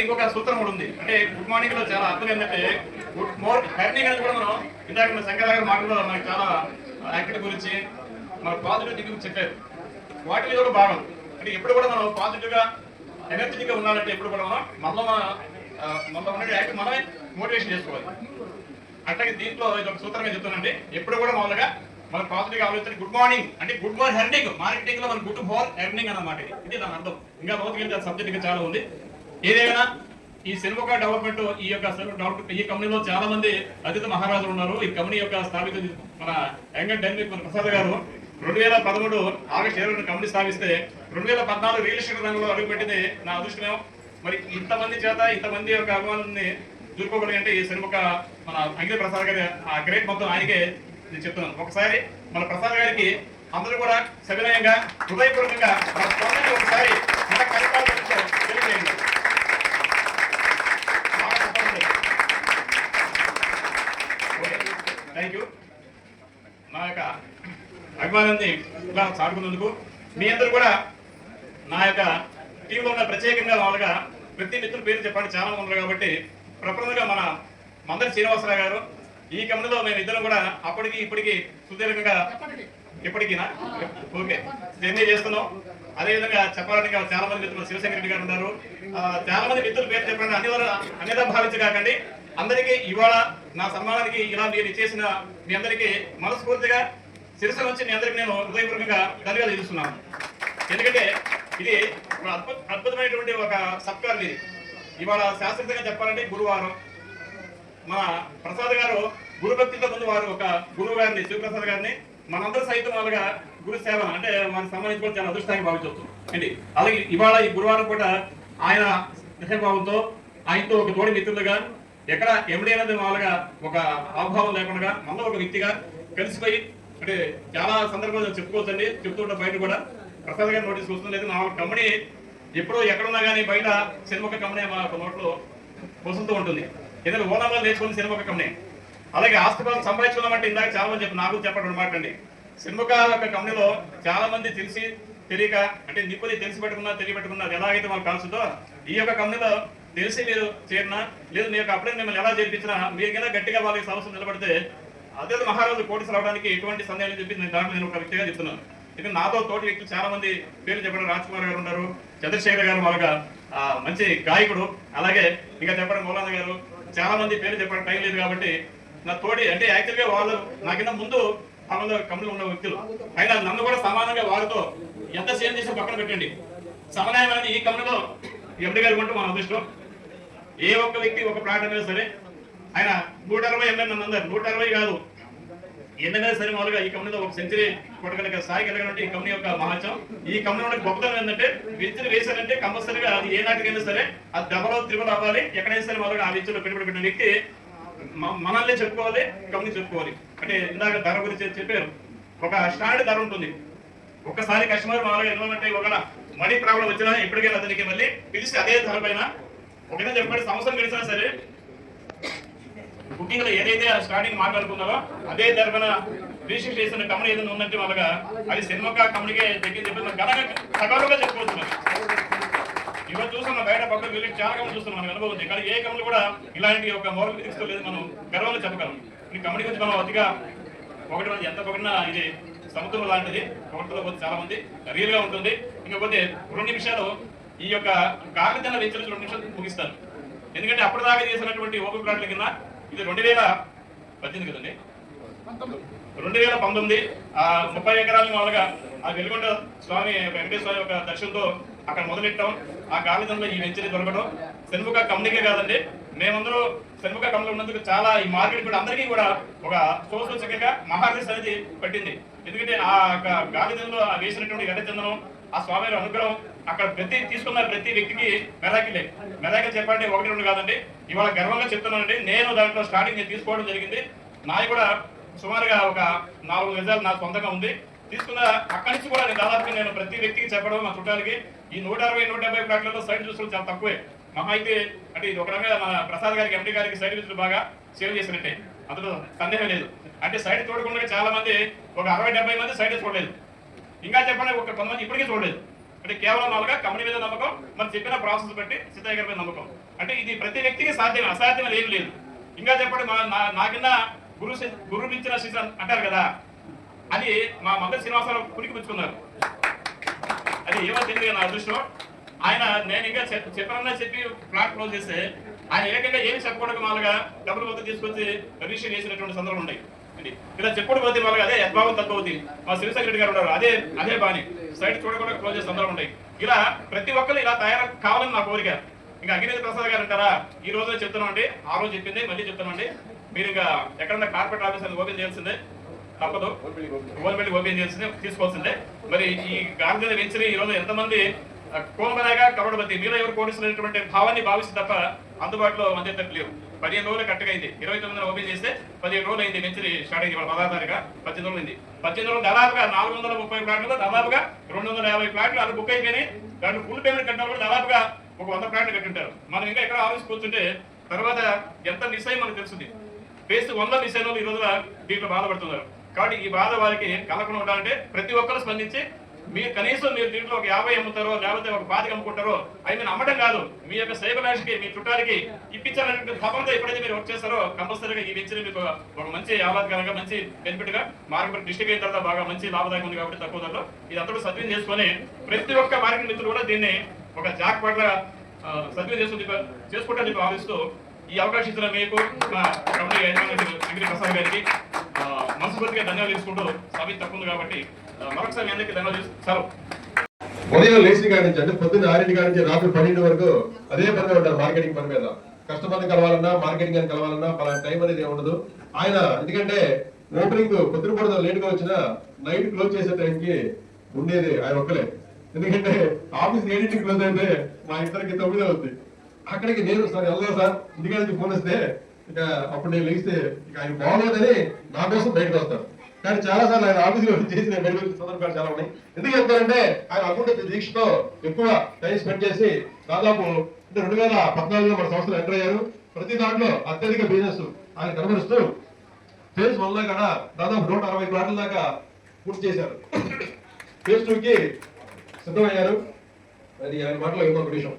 ఇంకొక సూత్రం కూడా ఉంది. అంటే గుడ్ మార్నింగ్ లో చాలా అర్థం ఏంటంటే గుడ్ మార్నింగ్ హెర్నింగ్ అనేది కూడా మనం ఇందాక మన శంకర్ గారు మాటల్లో మనకి చాలా యాక్టివిటీ గురించి మన పాజిటివ్ థింకింగ్ చెప్పారు. వాటి మీద కూడా భాగం అంటే ఎప్పుడు కూడా మనం పాజిటివ్ గా ఎనర్జెటిక్ గా ఉండాలంటే ఎప్పుడు కూడా మనం మనలో ఉండే యాక్టివ్ మనమే మోటివేషన్ చేసుకోవాలి. అట్లాగే దీంట్లో ఇది ఒక సూత్రంగా చెప్తానండి. ఎప్పుడు కూడా మామూలుగా మనం పాజిటివ్ గా ఆలోచించి గుడ్ మార్నింగ్ అంటే గుడ్ మార్నింగ్ హెర్నింగ్ మార్కెటింగ్ లో మనం గుడ్ ఫార్ ఎర్నింగ్ అన్నమాట. ఇది దాని అర్థం. ఇంకా లోతుకెళ్తే సబ్జెక్ట్ ఇంకా చాలా ఉంది. ఏదైనా ఈ సెల్వక డెవలప్మెంట్ ఈ యొక్క ఈ కంపెనీలో చాలా మంది అతిథి మహారాజులు ఉన్నారు. ఈ కంపెనీ యొక్క స్థాపిత మన యంగ్ డైనమిక్ ప్రసాద్ గారు 2013 ఆగస్టు 20 కంపెనీ స్థాపిస్తే 2014 రియల్ ఎస్టేట్ రంగంలో అడుగుపెట్టింది నా అదృష్టం. మరి ఇంతమంది చేత ఇంతమంది యొక్క అభిమానాన్ని చూసుకోగలిగి అంటే ఈ సెల్వక మన అంకిత ప్రసాద్ గారి ఆ గ్రేట్ మొత్తం ఆయనకే నేను చెప్తున్నాను. ఒకసారి మన ప్రసాద్ గారికి అందరూ కూడా సవినయంగా హృదయపూర్వకంగా ఒకసారి మన కార్యక్రమాలు తెలియజేయండి. Thank you. నా యొక్క అభిమానాన్ని ఇలా చాటుకున్నందుకు మీ అందరూ కూడా నా యొక్క టీంలో ఉన్న ప్రత్యేకంగా వాళ్ళగా ప్రతి మిత్రుల పేరు చెప్పండి. చాలా మంది ఉన్నారు కాబట్టి ప్రప్రథంగా మన మందరి శ్రీనివాసరావు గారు ఈ కంపెనీలో మేము ఇద్దరం కూడా అప్పటికి ఇప్పటికి సుదీర్ఘంగా ఇప్పటికినా ఓకే జర్నీ చేస్తున్నాం. అదేవిధంగా చెప్పాలంటే చాలా మంది మిత్రులు శివశంకర్ రెడ్డి గారు ఉన్నారు. చాలా మంది మిత్రుల పేరు చెప్పండి. అన్నిదా భావించకాకండి. అందరికీ ఇవాళ నా సన్మానానికి ఇలా మీరు ఇచ్చేసిన మీ అందరికీ మనస్ఫూర్తిగా శిరస నుంచి మీ అందరికీ నేను హృదయపూర్వకంగా ధన్యవాదాలు తెలుస్తున్నాను. ఎందుకంటే ఇది అద్భుతమైనటువంటి ఒక సత్కారం. ఇది ఇవాళ శాస్త్రీయంగా చెప్పాలంటే గురువారం మన ప్రసాద్ గారు గురుభక్తితో ముందు వారు ఒక గురువు గారిని శివప్రసాద్ గారిని మనందరూ సైతం వాళ్ళగా గురు సేవ అంటే మనకు సంబంధించి చాలా అదృష్టానికి భావించవచ్చు అండి. అలాగే ఇవాళ ఈ గురువారం పూట ఆయన స్నేహభావంతో ఆయనతో ఒక తోడి మిత్రులుగా ఎక్కడ ఎండి అనేది వాళ్ళగా ఒక ఆభావం లేకుండా మనలో ఒక వ్యక్తిగా కలిసిపోయి అంటే చాలా సందర్భాలు చెప్పుకోవచ్చండి. చెప్తుంటే బయట కూడా ప్రసాద్ గారి నోటీస్ వస్తుంది. లేదు నా కంపెనీ ఎప్పుడో ఎక్కడున్నా కానీ బయట సినిమా కంపెనీ మా నోట్లో వస్తుంటూ ఉంటుంది. ఏదైనా ఓనర్లో నేర్చుకుని సినిమా కంపెనీ అలాగే ఆస్తిపాలను సంపాదించుకున్నామంటే ఇందాక చాలా మంది నాకు చెప్పడం మాట అండి. సినిమా యొక్క కంపెనీలో చాలా మంది తెలిసి తెలియక అంటే నిప్పుది తెలిసి పెట్టుకున్నా తెలియపెట్టుకున్నా ఎలాగైతే వాళ్ళు కాల్సిందో ఈ యొక్క కంపెనీలో తెలిసి మీరు చేరినా లేదు మీ యొక్క అప్పుడే మిమ్మల్ని ఎలా చేర్పించినా మీరుకైనా గట్టిగా వాళ్ళకి సమస్య నిలబడితే అదే మహారాజు కోటీసు రావడానికి ఎటువంటి సందేహం చెప్పి నేను దాంట్లో నేను ఒక వ్యక్తిగా చెప్తున్నాను. ఇది నాతో తోటి వ్యక్తులు చాలా మంది పేరు చెప్పడం రాజ్ కుమార్ గారు ఉన్నారు, చంద్రశేఖర్ గారు వాళ్ళగా మంచి గాయకుడు, అలాగే ఇంకా చెప్పడం మౌలానా గారు చాలా మంది పేరు చెప్పడం టైం లేదు కాబట్టి నా తోటి అంటే యాక్చువల్గా వాళ్ళు నాకింత ముందు కంపెనీలో ఉన్న వ్యక్తులు అయినా నన్ను కూడా సమానంగా వారితో ఎంత సేమ్ చేసి పక్కన పెట్టండి. సమన్వయం అనేది ఈ కంపెనీలో ఎండి గారు కొంటూ మన అదృష్టం. ఏ ఒక్క వ్యక్తి ఒక ప్లాట్ అనేది సరే ఆయన 160 ఎంఎల్ నన్ను అందరు 160 కాదు ఎన్నైనా సరే మామూలుగా ఈ కంపెనీలో ఒక సెంచరీ కొట్టగలిగే స్థాయి కలిగినట్టు ఈ కంపెనీ యొక్క మహత్యం. ఈ కంపెనీ గొప్పతనం ఏంటంటే విద్యను వేశారంటే కంపల్సరీగా అది ఏ నాటికైనా సరే అది డబల్ త్రిబుల్ అవ్వాలి. ఎక్కడైనా సరే మామూలుగా ఆ విద్యలో పెట్టుబడి పెట్టిన వ్యక్తి మనల్ని చెప్పుకోవాలి, కంపెనీ చెప్పుకోవాలి. అంటే ఇందాక ధర గురించి చెప్పారు. ఒక స్టాండర్డ్ ధర ఉంటుంది. ఒకసారి కస్టమర్ మామూలుగా ఎందుకంటే ఒక మనీ ప్రాబ్లం వచ్చినా ఎప్పటికైనా అతనికి మళ్ళీ పిలిచి అదే ధర పైన ఒకటే చెప్పండి సంవత్సరం గడిచినా సరే బుకింగ్ లో ఏదైతే స్టార్టింగ్ మాట్లాడుకున్నారో అదే ధర పైన రిజిస్టర్ చేసిన కంపెనీ ఏదైనా ఉందంటే వాళ్ళగా అది సినిమా కంపెనీకే దగ్గర చెప్పి సకాలంగా చెప్పుకోవచ్చు. ఇవాళ చూస్తున్నాం బయట పక్కన వెళ్ళి చాలా కంపెనీ చూస్తున్నాం మనకు అనుభవం ఉంది. కానీ ఏ కంపెనీ కూడా ఇలాంటి ఒక మోరల్ ఫిజిక్స్ లేదు మనం గర్వంగా చెప్పగలం. ఈ కంపెనీ గురించి మనం అతిగా ఒకటి మంది ఎంత పొగిడినా ఇది సముద్రం లాంటిది. ఒకటిలో పోతే చాలా మంది రియల్ గా ఉంటుంది. ఇంకపోతే 2 నిమిషాలు ఈ యొక్క కాగితాల వెంచర్స్ 2 నిమిషాలు ముగిస్తాను. ఎందుకంటే అప్పటిదాకా చేసినటువంటి ఓపెన్ ప్లాట్ల కింద ఇది 2018 కదండి 2019 30 ఎకరాలని మామూలుగా ఆ వెలుగొండ స్వామి వెంకటేశ్వర యొక్క దర్శనంతో అక్కడ మొదలెట్టాం. ఆ కాగితంలో ఈ వెంచరీ దొరకడం సెన్ముఖ కంపెనీకే కాదండి మేమందరూ సెన్ముఖ కంపెనీ ఉన్నందుకు చాలా ఈ మార్కెట్ కూడా అందరికీ కూడా ఒక సూచకంగా మహారాజ్ అనేది పట్టింది. ఎందుకంటే ఆ గాలిదంలో వేసినటువంటి ఎర్రచందనం ఆ స్వామి అనుగ్రహం అక్కడ తీసుకున్న ప్రతి వ్యక్తికి మెరాకిల్ చెప్పండి 1 2 కాదండి. ఇవాళ గర్వంగా చెప్తున్నానండి. నేను దాంట్లో స్టార్టింగ్ తీసుకోవడం జరిగింది. నాది కూడా సుమారుగా ఒక 4 గజాలు నా సొంతంగా ఉంది. తీసుకున్న అక్కడి నుంచి కూడా నేను దాదాపుగా నేను ప్రతి వ్యక్తికి చెప్పడం మా చుట్టాలకి ఈ 160 170 ప్లాట్లలో సైడ్ చూసుకోవడం చాలా తక్కువే. మహా అయితే అంటే ఇది ఒక రకంగా మన ప్రసాద్ గారికి ఎంపీ గారికి సైడ్ విజిట్ బాగా సేవ చేసినట్టే, అందులో సందేహం లేదు. అంటే సైడ్ చూడకుండా చాలా మంది ఒక 60-70 మంది సైడ్ చూడలేదు. ఇంకా చెప్పండి ఒక కొంతమంది ఇప్పటికీ చూడలేదు. అంటే కేవలం వాళ్ళగా కంపెనీ మీద నమ్మకం, మనం చెప్పిన ప్రాసెస్ బట్టి సీతయ్య గారి మీద నమ్మకం. అంటే ఇది ప్రతి వ్యక్తికి సాధ్యం, అసాధ్యం ఏం లేదు. ఇంకా చెప్పండి నాకిన్న గురువు ఇచ్చిన శిష్య అంటారు కదా, అది మా మంగళ శ్రీనివాసరావు పురికి పుచ్చుకున్నారు. అది ఏమో తెలియదు నా అదృష్టం. ఆయన నేను ఇంకా చెప్పనన్నా చెప్పి ఫ్లాట్ క్లోజ్ చేస్తే ఆయన ఏకంగా ఏమి చెప్పకూడదు వాళ్ళగా డబ్బులు మొత్తం తీసుకొచ్చి రిజిస్టర్ చేసినటువంటి సందర్భాలు ఉన్నాయి. ఇలా చెప్పుడు పోతే వాళ్ళకి అదే యద్భావం తక్కువ అవుతుంది. మా శివశంకరెడ్డి గారు ఉన్నారు, అదే బాని సైడ్ చూడకుండా క్లోజ్ చేసే సందర్భాలు ఉన్నాయి. ఇలా ప్రతి ఒక్కరు ఇలా తయారు కావాలని నా కోరిక. ఇంకా అగ్నివేద ప్రసాద్ గారు అంటారా, ఈ రోజు చెప్తున్నామండి, ఆ రోజు చెప్పింది మళ్ళీ చెప్తామండి. మీరు ఇంకా ఎక్కడన్నా కార్పొరేట్ ఆఫీస్ అని ఓపెన్ చేయాల్సిందే, తప్పదు. గవర్నమెంట్ ఓపెన్ చేయాల్సిందే, తీసుకోవాల్సిందే. మరి ఈ గాంధీ వెంచర్ ఈ రోజు ఎంతమంది కోన్బనాగా కరోడపతి మీలో ఎవరు కోడిస్తున్నటువంటి భావాన్ని భావిస్తే తప్ప అందుబాటులో అంతే తప్ప లేవు. 15 రోజులు కట్టగైంది. 29 ఓపెన్ చేస్తే 17 రోజులు అయింది. వెంచర్ స్టార్ట్ అయింది 16 తారీఖు, 18 రోజులు అయింది. 18 రోజులు దాదాపుగా 430 ఫ్లాట్లు, దాదాపుగా 250 ఫ్లాట్లు అది బుక్ అయిపోయినాయి. దాంట్లో ఫుల్ పేమెంట్ కట్టిన కూడా దాదాపుగా ఒక 100 ఫ్లాట్లు కట్టింటారు. మనం ఇంకా ఎక్కడ ఆఫీస్ కూర్చుంటే తర్వాత ఎంత మిస్ అయ్యి మనకు తెలుస్తుంది. ఫేస్ 100 మిస్ అయిన ఈ రోజున దీంట్లో బాధపడుతున్నారు. కాబట్టి ఈ బాధ వారికి కలగకుండా ఉండాలంటే ప్రతి ఒక్కరు స్పందించి మీరు కనీసం మీరు దీంట్లో ఒక 50 అమ్ముతారో లేకపోతే ఒక 25 అమ్ముకుంటారో అవి మీరు అమ్మటం కాదు, మీ యొక్క సేవలాషికి మీ చుట్టాలకి ఇప్పించాలనే భావంతో ఎప్పుడైతే మీరు వర్క్ చేస్తారో కంపల్సరీగా ఈ వెంచర్ మీకు ఒక మంచి ఆహ్లాదకరంగా మంచి బెనిఫిట్ గా మార్కెట్ డిస్ట్రిక్ట్ అయిన తర్వాత బాగా మంచి లాభదాయకం ఉంది. కాబట్టి తక్కువ ధరలో ఇది అంతా సద్వినియోగం చేసుకొని ప్రతి ఒక్క మార్కెట్ మిత్రులు కూడా దీన్ని ఒక జాక్ పట్ల సద్వినియోగం చేసుకుంటారని భావిస్తూ ఈ అవకాశం ఇచ్చిన మీకు మా కంపెనీ యజమాని ప్రసాద్ గారికి మనస్ఫూర్తిగా ధన్యవాదాలు తీసుకుంటూ సభ తక్కువ కాబట్టి మరొకసారి అందరికీ ధన్యవాదాలు. సార్ ఉదయం లేచి కాడి నుంచి అంటే పొద్దున్న 6 కాడి నుంచి రాత్రి 12 వరకు అదే పనిగా ఉంటారు మార్కెటింగ్ పని మీద. కస్టమర్ని కలవాలన్నా మార్కెటింగ్ అని కలవాలన్నా పలానా టైం అనేది ఉండదు ఆయన. ఎందుకంటే ఓపెనింగ్ పొద్దున కూడా లేట్ గా వచ్చినా నైట్ క్లోజ్ చేసే టైంకి ఉండేది ఆయన ఒక్కలే. ఎందుకంటే ఆఫీస్ 7కి క్లోజ్ అయితే మా ఇద్దరికి 9 అవుతుంది. అక్కడికి నేను సార్ వెళ్దాం సార్ ఇంటికాడ నుంచి ఫోన్ వస్తే ఇక అప్పుడు నేను లేస్తే ఇక ఆయన బాగోదని నా కోసం బయటకు వస్తాను. కానీ చాలా సార్లు ఆయన ఆఫీసులో చేసిన బయటకు సందర్భాలు చాలా ఉన్నాయి. ఎందుకు చెప్తారంటే ఆయన అకౌంట్ దీక్షతో ఎక్కువ టైం స్పెండ్ చేసి దాదాపు 2014లో మన సంస్థలు ఎంటర్ అయ్యారు. ప్రతి దాంట్లో అత్యధిక బిజినెస్ ఆయన కనబరుస్తూ ఫేజ్ 1 లో కూడా దాదాపు 160 ప్లాట్ల దాకా పూర్తి చేశారు. ఫేజ్ 2కి సిద్ధమయ్యారు. అది ఆయన మాటలో ఇంకొక విషయం